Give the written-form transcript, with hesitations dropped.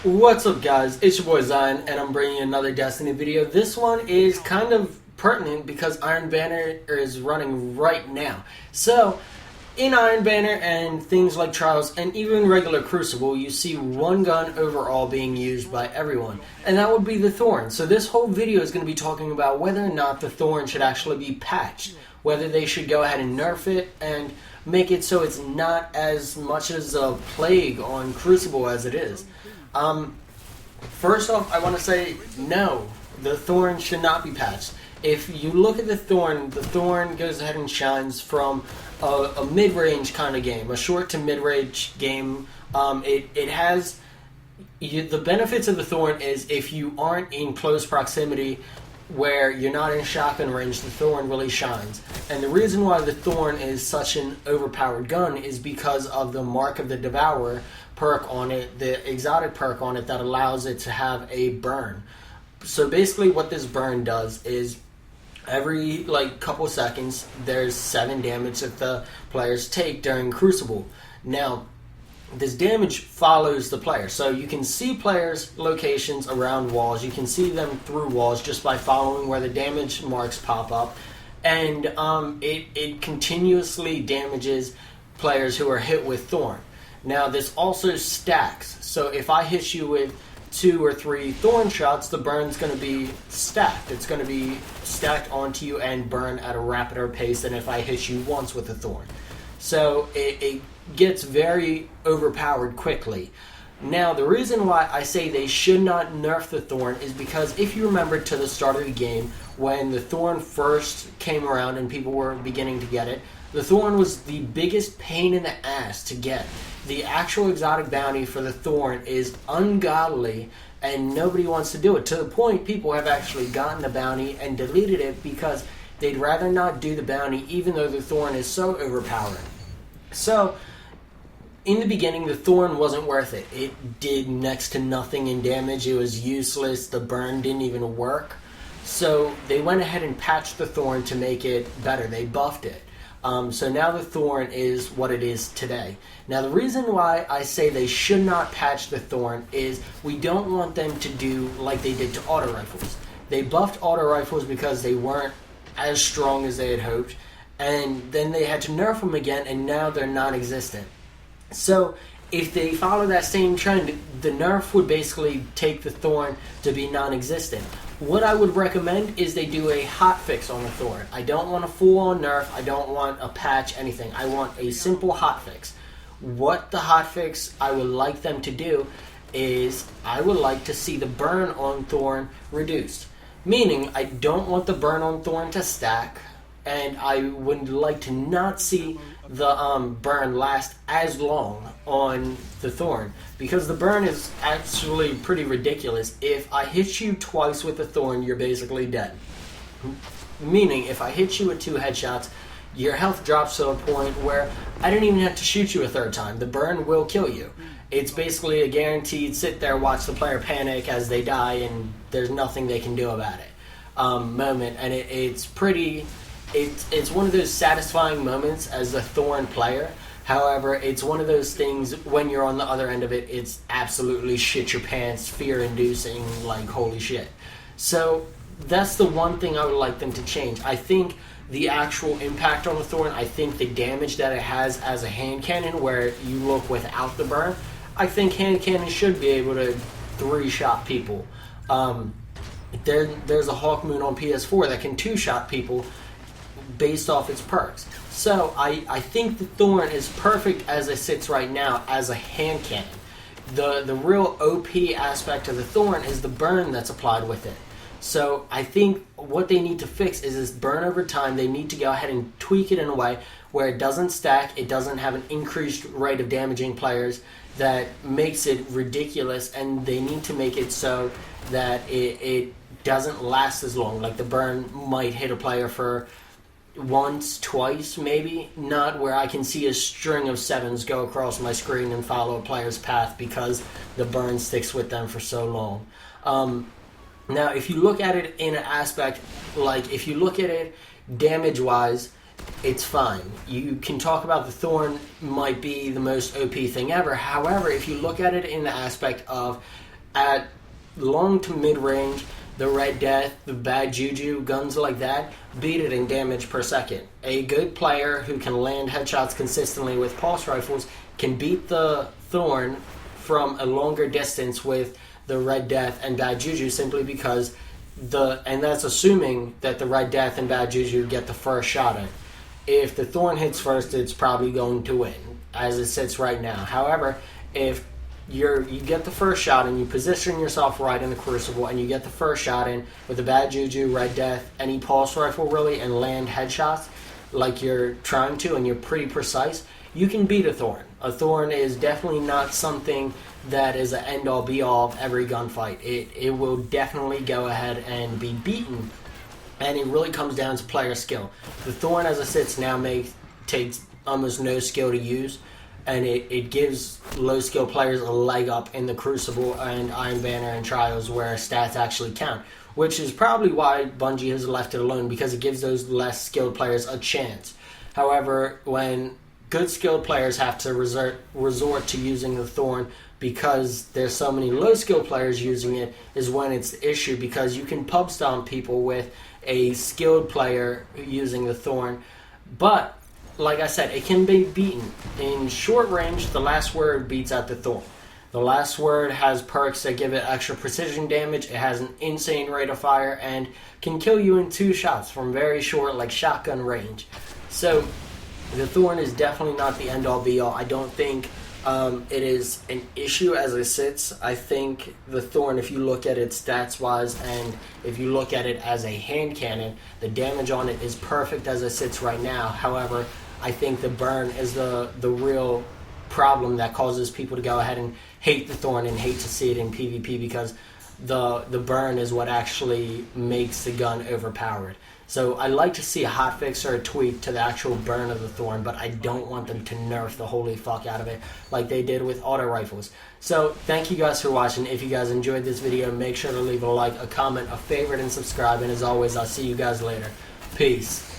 What's up, guys? It's your boy Zion, and I'm bringing you another Destiny video. This one is kind of pertinent because Iron Banner is running right now. So, in Iron Banner and things like Trials and even regular Crucible, you see one gun overall being used by everyone, and that would be the Thorn. So this whole video is going to be talking about whether or not the Thorn should actually be patched, whether they should go ahead and nerf it and make it so it's not as much as a plague on Crucible as it is. First off, I want to say no, the Thorn should not be patched. If you look at the Thorn goes ahead and shines from a mid-range kind of game, a short to mid-range game. It has the benefits of the Thorn is if you aren't in close proximity where you're not in shotgun range, the Thorn really shines. And the reason why the Thorn is such an overpowered gun is because of the Mark of the Devourer perk on it, the exotic perk on it that allows it to have a burn. So basically what this burn does is every couple seconds there's 7 damage that the players take during Crucible. Now this damage follows the player, so you can see players' locations around walls, you can see them through walls just by following where the damage marks pop up, and it continuously damages players who are hit with Thorn. Now this also stacks, so if I hit you with 2 or 3 Thorn shots, the burn's going to be stacked. It's going to be stacked onto you and burn at a rapider pace than if I hit you once with a Thorn. So it gets very overpowered quickly. Now the reason why I say they should not nerf the Thorn is because if you remember to the start of the game when the Thorn first came around and people were beginning to get it, the Thorn was the biggest pain in the ass to get. The actual exotic bounty for the Thorn is ungodly and nobody wants to do it. To the point people have actually gotten the bounty and deleted it because they'd rather not do the bounty even though the Thorn is so overpowering. So, in the beginning, the Thorn wasn't worth it. It did next to nothing in damage. It was useless. The burn didn't even work. So, they went ahead and patched the Thorn to make it better. They buffed it. So now the Thorn is what it is today. Now the reason why I say they should not patch the Thorn is we don't want them to do like they did to auto rifles. They buffed auto rifles because they weren't as strong as they had hoped, and then they had to nerf them again, and now they're non-existent. So if they follow that same trend, the nerf would basically take the Thorn to be non-existent. What I would recommend is they do a hotfix on the Thorn. I don't want a full-on nerf. I don't want a patch, anything. I want a simple hotfix. What the hotfix I would like them to do is I would like to see the burn on Thorn reduced. Meaning, I don't want the burn on Thorn to stack, and I would like to not see the burn last as long on the Thorn, because the burn is actually pretty ridiculous. If I hit you twice with the Thorn, you're basically dead. Meaning, if I hit you with 2 headshots, your health drops to a point where I don't even have to shoot you a 3rd time. The burn will kill you. It's basically a guaranteed sit there, watch the player panic as they die, and there's nothing they can do about it moment. And it's pretty... It's one of those satisfying moments as a Thorn player. However, it's one of those things when you're on the other end of it, it's absolutely shit your pants, fear-inducing, like holy shit. So that's the one thing I would like them to change. I think the actual impact on the Thorn, I think the damage that it has as a hand cannon where you look without the burn, I think hand cannon should be able to 3-shot people. There's a Hawk Moon on PS4 that can 2-shot people based off its perks. So I think the Thorn is perfect as it sits right now as a hand cannon. The real OP aspect of the Thorn is the burn that's applied with it. So I think what they need to fix is this burn over time. They need to go ahead and tweak it in a way where it doesn't stack, it doesn't have an increased rate of damaging players that makes it ridiculous, and they need to make it so that it doesn't last as long. Like the burn might hit a player for once, twice, maybe, not where I can see a string of 7s go across my screen and follow a player's path because the burn sticks with them for so long. Now, if you look at it in an aspect, like if you look at it damage-wise, it's fine. You can talk about the Thorn might be the most OP thing ever. However, if you look at it in the aspect of at long to mid range, the Red Death, the Bad Juju, guns like that, beat it in damage per second. A good player who can land headshots consistently with pulse rifles can beat the Thorn from a longer distance with the Red Death and Bad Juju, simply because and that's assuming that the Red Death and Bad Juju get the first shot in. If the Thorn hits first, it's probably going to win, as it sits right now. However, if you get the first shot and you position yourself right in the Crucible and you get the first shot in with the Bad Juju, Red Death, any pulse rifle really, and land headshots like you're trying to, and you're pretty precise, you can beat a Thorn. A Thorn is definitely not something that is an end-all be-all of every gunfight. It will definitely go ahead and be beaten, and it really comes down to player skill. The Thorn, as it sits now, takes almost no skill to use, and it gives low-skill players a leg up in the Crucible and Iron Banner and Trials where stats actually count, which is probably why Bungie has left it alone, because it gives those less skilled players a chance. However, when good skilled players have to resort to using the Thorn because there's so many low-skilled players using it, is when it's the issue, because you can pub stomp people with a skilled player using the Thorn, but like I said, it can be beaten. In short range, the Last Word beats out the Thorn. The Last Word has perks that give it extra precision damage, it has an insane rate of fire, and can kill you in 2 shots from very short, like shotgun range. So, the Thorn is definitely not the end-all be-all. I don't think it is an issue as it sits. I think the Thorn, if you look at it stats-wise and if you look at it as a hand cannon, the damage on it is perfect as it sits right now. However, I think the burn is the real problem that causes people to go ahead and hate the Thorn and hate to see it in PvP, because the burn is what actually makes the gun overpowered. So I like to see a hotfix or a tweak to the actual burn of the Thorn, but I don't want them to nerf the holy fuck out of it like they did with auto rifles. So thank you guys for watching. If you guys enjoyed this video, make sure to leave a like, a comment, a favorite, and subscribe. And as always, I'll see you guys later. Peace.